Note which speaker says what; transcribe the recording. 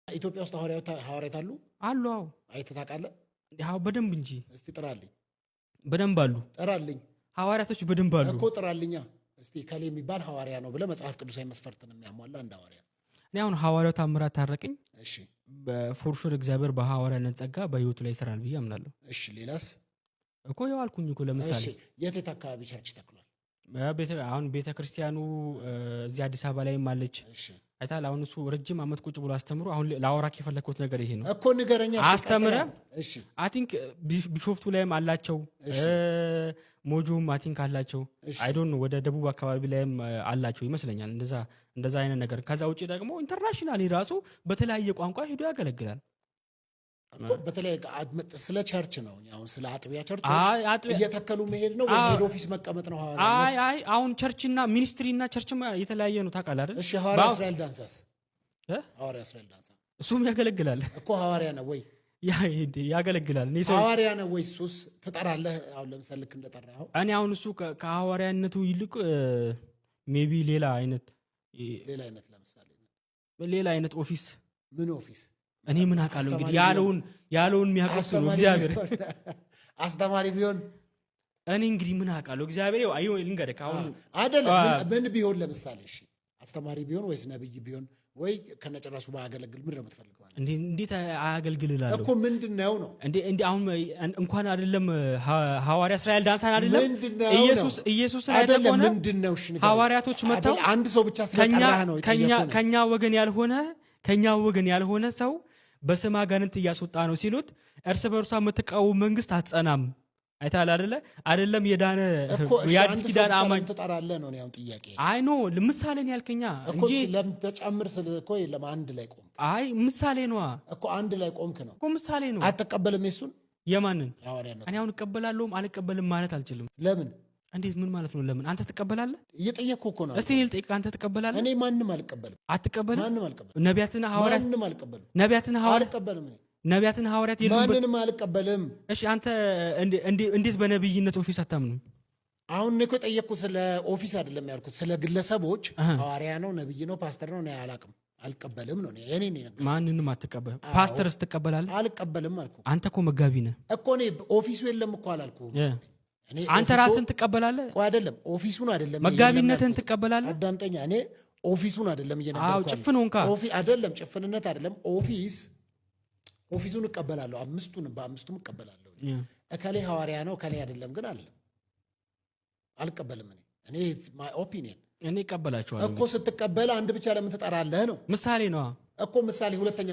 Speaker 1: ኢትዮጵያ ውስጥ ሐዋርያት አሉ
Speaker 2: አሉ። አዎ
Speaker 1: አይተህ ታውቃለህ?
Speaker 2: ያው በደንብ እንጂ።
Speaker 1: እስቲ ጥራልኝ።
Speaker 2: በደንብ አሉ።
Speaker 1: ጥራልኝ።
Speaker 2: ሐዋርያቶች በደንብ አሉ
Speaker 1: እኮ ጥራልኛ። እስቲ ከሌ የሚባል ሐዋርያ ነው ብለህ መጽሐፍ ቅዱሳዊ መስፈርትን የሚያሟላ አንድ ሐዋርያ።
Speaker 2: እኔ አሁን ሐዋርያው ታምራት ታረቀኝ
Speaker 1: እሺ፣
Speaker 2: በፎርሹር እግዚአብሔር በሐዋርያነት ጸጋ በህይወቱ ላይ ይሰራል ብዬ አምናለሁ።
Speaker 1: እሺ፣ ሌላስ?
Speaker 2: እኮ ያው አልኩኝ እኮ ለምሳሌ
Speaker 1: የት አካባቢ ቸርች ተክሏል?
Speaker 2: አሁን ቤተክርስቲያኑ እዚህ አዲስ አበባ ላይም አለች።
Speaker 1: እሺ፣
Speaker 2: አይታል። አሁን እሱ ረጅም ዓመት ቁጭ ብሎ አስተምሮ አሁን ላወራክ የፈለኩት ነገር ይሄ ነው
Speaker 1: እኮ ንገረኛ።
Speaker 2: አስተምረ
Speaker 1: እሺ፣
Speaker 2: አይ ቲንክ ቢሾፍቱ ላይም አላቸው፣ ሞጆም አይ ቲንክ አላቸው። አይ ዶንት ኖ ወደ ደቡብ አካባቢ ላይም አላቸው ይመስለኛል። እንደዛ አይነት ነገር። ከዛ ውጪ ደግሞ ኢንተርናሽናሊ ራሱ በተለያየ ቋንቋ ሄዶ ያገለግላል።
Speaker 1: በተለይ ስለ ቸርች ነው። አሁን ስለ አጥቢያ ቸርች እየተከሉ መሄድ ነው ወይ ሄድ ኦፊስ መቀመጥ ነው?
Speaker 2: አይ አሁን ቸርችና ሚኒስትሪና ቸርችማ የተለያየ ነው ታውቃለህ አይደል?
Speaker 1: እሺ፣ ሐዋርያ እስራኤል ዳንሳስ? ሐዋርያ እስራኤል ዳንሳ
Speaker 2: እሱም ያገለግላል
Speaker 1: እኮ። ሐዋርያ ነው ወይ?
Speaker 2: ያገለግላል።
Speaker 1: ሐዋርያ ነው ወይ? እሱስ ትጠራለህ? አሁን ለምሳሌ ልክ እንደጠራኸው
Speaker 2: እኔ አሁን እሱ ከሐዋርያነቱ ይልቅ ሜቢ ሌላ አይነት
Speaker 1: ለምሳሌ
Speaker 2: ሌላ አይነት ኦፊስ።
Speaker 1: ምን ኦፊስ?
Speaker 2: እኔ ምን አውቃለሁ እንግዲህ ያለውን የሚያቀስ ነው እግዚአብሔር።
Speaker 1: አስተማሪ ቢሆን
Speaker 2: እኔ እንግዲህ ምን አውቃለሁ እግዚአብሔር። አይ ልንገርህ አሁን
Speaker 1: አይደለም ምን ቢሆን ለምሳሌ እሺ፣ አስተማሪ ቢሆን ወይስ ነብይ ቢሆን ወይ ከነጨራሱ ባያገለግል ምን ነው የምትፈልገው?
Speaker 2: እንዴት አያገልግል እላለሁ
Speaker 1: እኮ። ምንድነው ነው
Speaker 2: እንዴ አሁን እንኳን አይደለም ሐዋርያ እስራኤል ዳንሳን አይደለም ኢየሱስ
Speaker 1: አይደለም ምንድነው? እሺ፣
Speaker 2: ሐዋርያቶች መጣው
Speaker 1: አንድ ሰው ብቻ ስለጠራህ ነው
Speaker 2: ከኛ ወገን ያልሆነ ሰው በስም አጋንንት እያስወጣ ነው ሲሉት እርስ በርሷ የምትቃወም መንግስት አትጸናም። አይታል አይደለም የዳነ የአዲስ ኪዳን አማኝ
Speaker 1: ተጣራለህ ነው ያው ጥያቄ።
Speaker 2: አይ ኖ ምሳሌ ነው ያልከኛ እንጂ
Speaker 1: ለምን ተጨምር ስለኮ የለም አንድ ላይ ቆም።
Speaker 2: አይ ምሳሌ ነው
Speaker 1: እኮ አንድ ላይ ቆምክ ነው
Speaker 2: እኮ ምሳሌ ነው።
Speaker 1: አትቀበልም? እሱን
Speaker 2: የማንን እኔ አሁን እቀበላለሁም አልቀበልም ማለት አልችልም።
Speaker 1: ለምን?
Speaker 2: እንዴት? ምን ማለት ነው? ለምን? አንተ ትቀበላለህ?
Speaker 1: እየጠየቅኩ እኮ ነው።
Speaker 2: እስቲ እኔ ልጠይቅህ፣ አንተ ትቀበላለህ?
Speaker 1: እኔ ማንንም አልቀበልም።
Speaker 2: አትቀበልም?
Speaker 1: ማንንም አልቀበልም።
Speaker 2: ነቢያትና ሐዋርያት
Speaker 1: ማንንም አልቀበልም።
Speaker 2: ነቢያትና ሐዋርያት
Speaker 1: አልቀበልም።
Speaker 2: ነቢያትና ሐዋርያት የሉበት?
Speaker 1: ማንንም አልቀበልም።
Speaker 2: እሺ አንተ እንዴት በነብይነት ኦፊስ አታምንም?
Speaker 1: አሁን እኔ እኮ ጠየቅኩ። ስለ ኦፊስ አይደለም ያልኩት፣ ስለ ግለሰቦች። ሐዋርያ ነው፣ ነብይ ነው፣ ፓስተር ነው፣ እኔ አላቅም፣ አልቀበልም ነው። እኔ
Speaker 2: ማንንም አትቀበል። ፓስተርስ ትቀበላለህ?
Speaker 1: አልቀበልም አልኩ።
Speaker 2: አንተ እኮ መጋቢ ነህ
Speaker 1: እኮ። እኔ ኦፊሱ የለም እኮ አላልኩም።
Speaker 2: አንተ ራስን ትቀበላለህ?
Speaker 1: ቆይ አይደለም ኦፊሱን አይደለም
Speaker 2: መጋቢነትን ትቀበላለህ?
Speaker 1: አዳምጠኛ። እኔ ኦፊሱን አይደለም እየነገርኩህ።
Speaker 2: አዎ ጭፍን ሆንካ።
Speaker 1: አይደለም ጭፍንነት አይደለም። ኦፊሱን እቀበላለሁ። በአምስቱም እቀበላለሁ። እከሌ ሐዋርያ ነው እከሌ አይደለም ግን አልቀበልም። እኔ ማይ ኦፒኒየን
Speaker 2: እኔ እቀበላቸዋለሁ
Speaker 1: እኮ። ስትቀበል አንድ ብቻ ለምን ትጠራለህ ነው?
Speaker 2: ምሳሌ ነው
Speaker 1: እኮ። ምሳሌ ሁለተኛ